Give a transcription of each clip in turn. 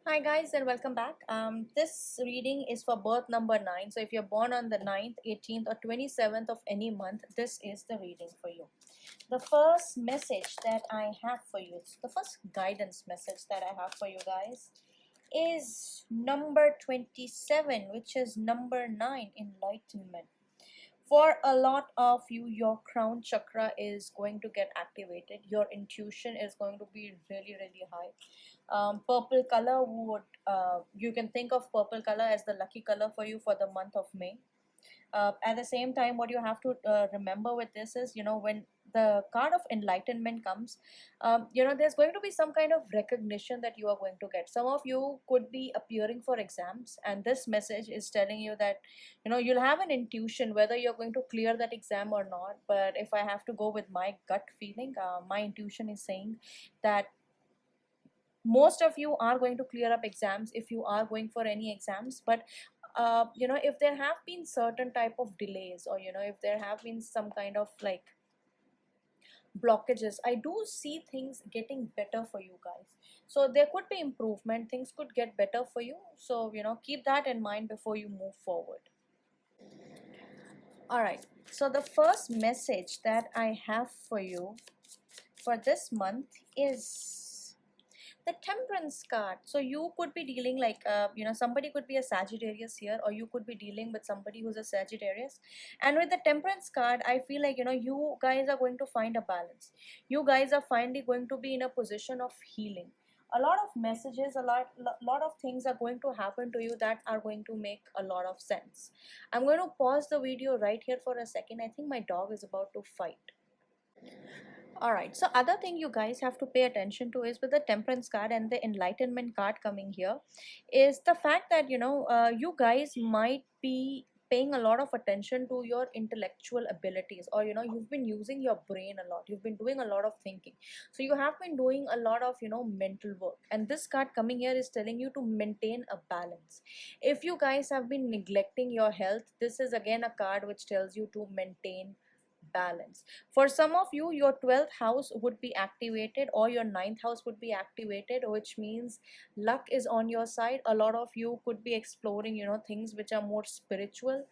Hi guys and welcome back. This reading is for birth number 9. So if you're born on the 9th, 18th or 27th of any month, this is the reading for you. The first message that I have for you, it's the first guidance message that I have for you guys is number 27, which is number 9, enlightenment. For a lot of you, your crown chakra is going to get activated. Your intuition is going to be really high. Purple color would you can think of purple color as the lucky color for you for the month of May. At the same time, what you have to remember with this is, when the card of enlightenment comes, there's going to be some kind of recognition that you are going to get. Some of you could be appearing for exams, and this message is telling you that you'll have an intuition whether you're going to clear that exam or not. But if I have to go with my gut feeling, my intuition is saying that most of you are going to clear up exams if you are going for any exams. But if there have been certain type of delays, or if there have been some kind of like blockages, I do see things getting better for you guys. So there could be improvement, things could get better for you. So keep that in mind before you move forward. All right, so the first message that I have for you for this month is the temperance card. So you could be dealing like somebody could be a Sagittarius here, or you could be dealing with somebody who's a Sagittarius. And with the temperance card, I feel like you guys are going to find a balance. You guys are finally going to be in a position of healing. A lot of messages, a lot of things are going to happen to you that are going to make a lot of sense. I'm going to pause the video right here for a second. I think my dog is about to fight. All right, so other thing you guys have to pay attention to is with the temperance card and the enlightenment card coming here is the fact that you guys might be paying a lot of attention to your intellectual abilities, or you've been using your brain a lot, you've been doing a lot of thinking. So you have been doing a lot of mental work, and this card coming here is telling you to maintain a balance. If you guys have been neglecting your health, this is again a card which tells you to maintain balance. For some of you, your 12th house would be activated, or your ninth house would be activated, which means luck is on your side. A lot of you could be exploring things which are more spiritual.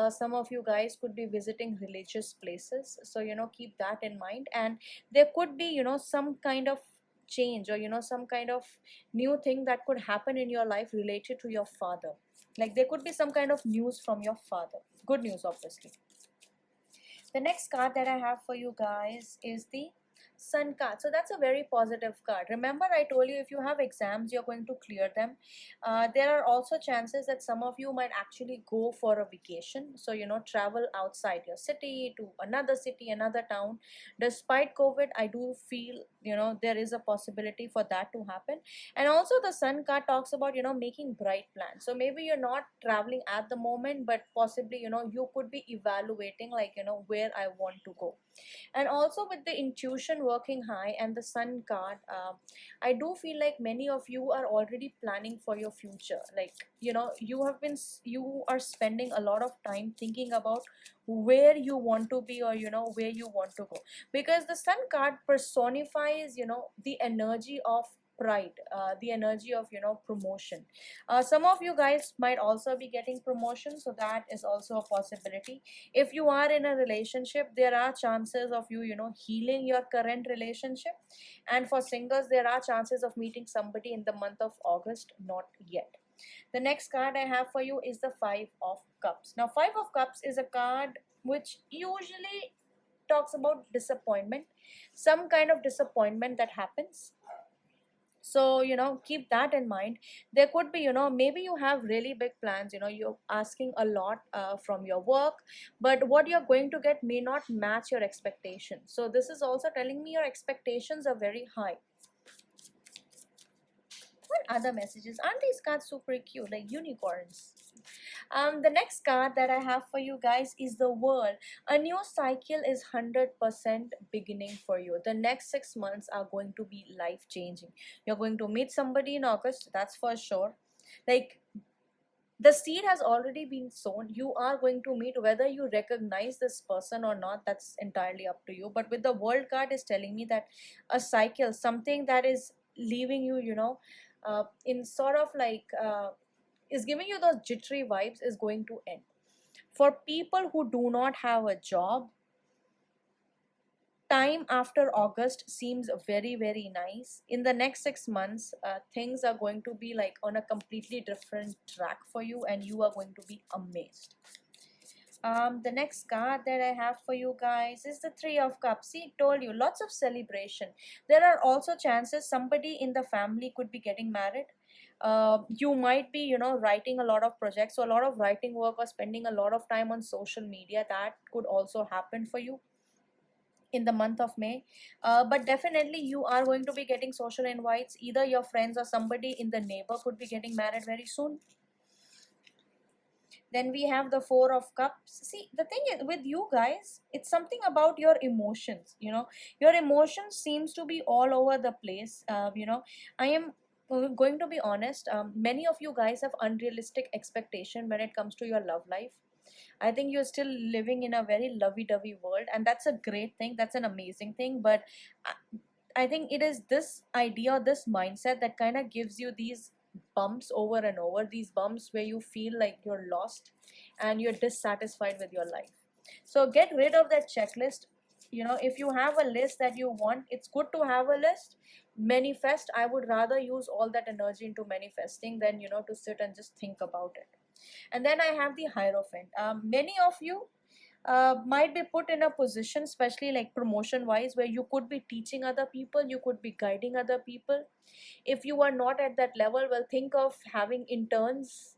Some of you guys could be visiting religious places, so keep that in mind. And there could be some kind of change, or some kind of new thing that could happen in your life related to your father. Like there could be some kind of news from your father, good news obviously. The next card that I have for you guys is the Sun card. So that's a very positive card. Remember, I told you if you have exams, you're going to clear them. There are also chances that some of you might actually go for a vacation. So, travel outside your city to another city, another town. Despite COVID, I do feel, there is a possibility for that to happen. And also the Sun card talks about making bright plans. So maybe you're not traveling at the moment, but possibly you could be evaluating like where I want to go. And also with the intuition working high and the Sun card, I do feel like many of you are already planning for your future. Like you are spending a lot of time thinking about where you want to be, or where you want to go, because the Sun card personifies the energy of pride, the energy of promotion. Some of you guys might also be getting promotion, so that is also a possibility. If you are in a relationship, there are chances of you healing your current relationship. And for singles, there are chances of meeting somebody in the month of August, not yet. The next card I have for you is the Five of Cups. Now, Five of Cups is a card which usually talks about disappointment, some kind of disappointment that happens. So keep that in mind. There could be maybe you have really big plans, you're asking a lot from your work, but what you're going to get may not match your expectations. So this is also telling me your expectations are very high. What other messages? Aren't these cards super cute, like unicorns? The next card that I have for you guys is the World. A new cycle is 100% beginning for you. The next 6 months are going to be life changing. You're going to meet somebody in August, that's for sure. Like the seed has already been sown. You are going to meet, whether you recognize this person or not, that's entirely up to you. But with the World card is telling me that a cycle, something that is leaving you, in sort of like is giving you those jittery vibes is going to end. For people who do not have a job, time after August seems very, very nice. In the next 6 months, things are going to be like on a completely different track for you, and you are going to be amazed. The next card that I have for you guys is the Three of Cups. See, told you, lots of celebration. There are also chances somebody in the family could be getting married. You might be, writing a lot of projects, so a lot of writing work or spending a lot of time on social media. That could also happen for you in the month of May. But definitely you are going to be getting social invites. Either your friends or somebody in the neighbor could be getting married very soon. Then we have the Four of Cups. See, the thing is with you guys, it's something about your emotions. Your emotions seems to be all over the place. I am going to be honest. Many of you guys have unrealistic expectation when it comes to your love life. I think you're still living in a very lovey-dovey world, and that's a great thing. That's an amazing thing. But I think it is this idea, this mindset that kind of gives you these bumps over and over, these bumps where you feel like you're lost and you're dissatisfied with your life. So get rid of that checklist. If you have a list that you want, it's good to have a list. Manifest. I would rather use all that energy into manifesting than, to sit and just think about it. And then I have the Hierophant. Many of you might be put in a position, especially like promotion wise, where you could be teaching other people, you could be guiding other people. If you are not at that level, well, think of having interns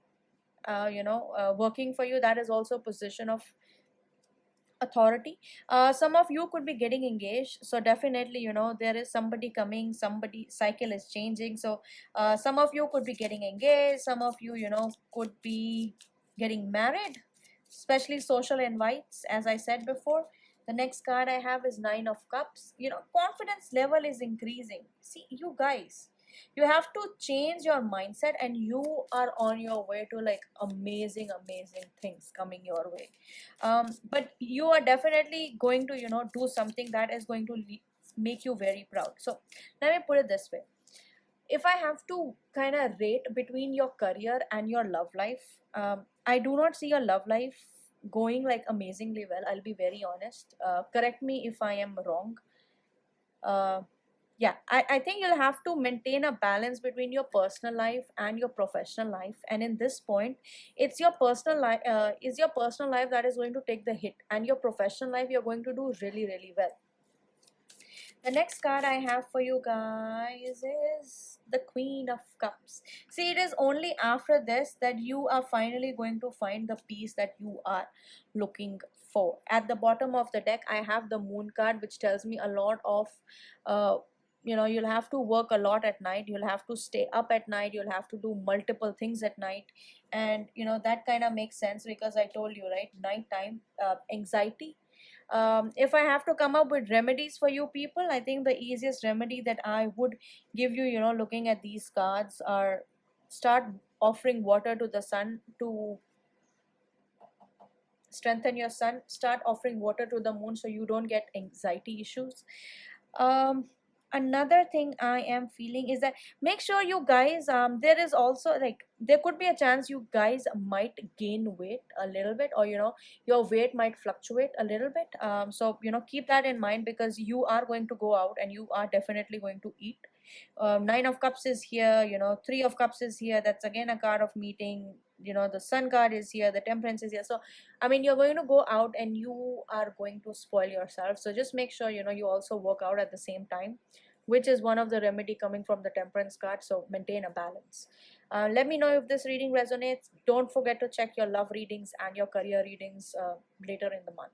working for you. That is also a position of authority. Some of you could be getting engaged, so definitely there is somebody coming, somebody cycle is changing. So some of you could be getting engaged, some of you could be getting married, especially social invites, as I said before. The next card I have is Nine of Cups. Confidence level is increasing. See, you guys, you have to change your mindset, and you are on your way to like amazing, amazing things coming your way. But you are definitely going to do something that is going to make you very proud. So let me put it this way. If I have to kind of rate between your career and your love life, I do not see your love life going like amazingly well. I'll be very honest. Correct me if I am wrong. Yeah, I think you'll have to maintain a balance between your personal life and your professional life. And in this point, it's your personal life is your personal life that is going to take the hit, and your professional life you're going to do really, really well. The next card I have for you guys is the Queen of Cups. See, it is only after this that you are finally going to find the peace that you are looking for. At the bottom of the deck, I have the Moon card, which tells me a lot of, you'll have to work a lot at night. You'll have to stay up at night. You'll have to do multiple things at night. And, that kind of makes sense because I told you, right? Nighttime anxiety. If I have to come up with remedies for you people, I think the easiest remedy that I would give you, looking at these cards, are start offering water to the sun to strengthen your sun. Start offering water to the moon so you don't get anxiety issues. um Another thing I am feeling is that make sure you guys, there is also like there could be a chance you guys might gain weight a little bit, or your weight might fluctuate a little bit. So keep that in mind, because you are going to go out and you are definitely going to eat. Nine of Cups is here, Three of Cups is here. That's again a card of meeting. The Sun card is here, the Temperance is here. So I mean, you're going to go out and you are going to spoil yourself. So just make sure you also work out at the same time, which is one of the remedy coming from the Temperance card. So maintain a balance. Let me know if this reading resonates. Don't forget to check your love readings and your career readings later in the month.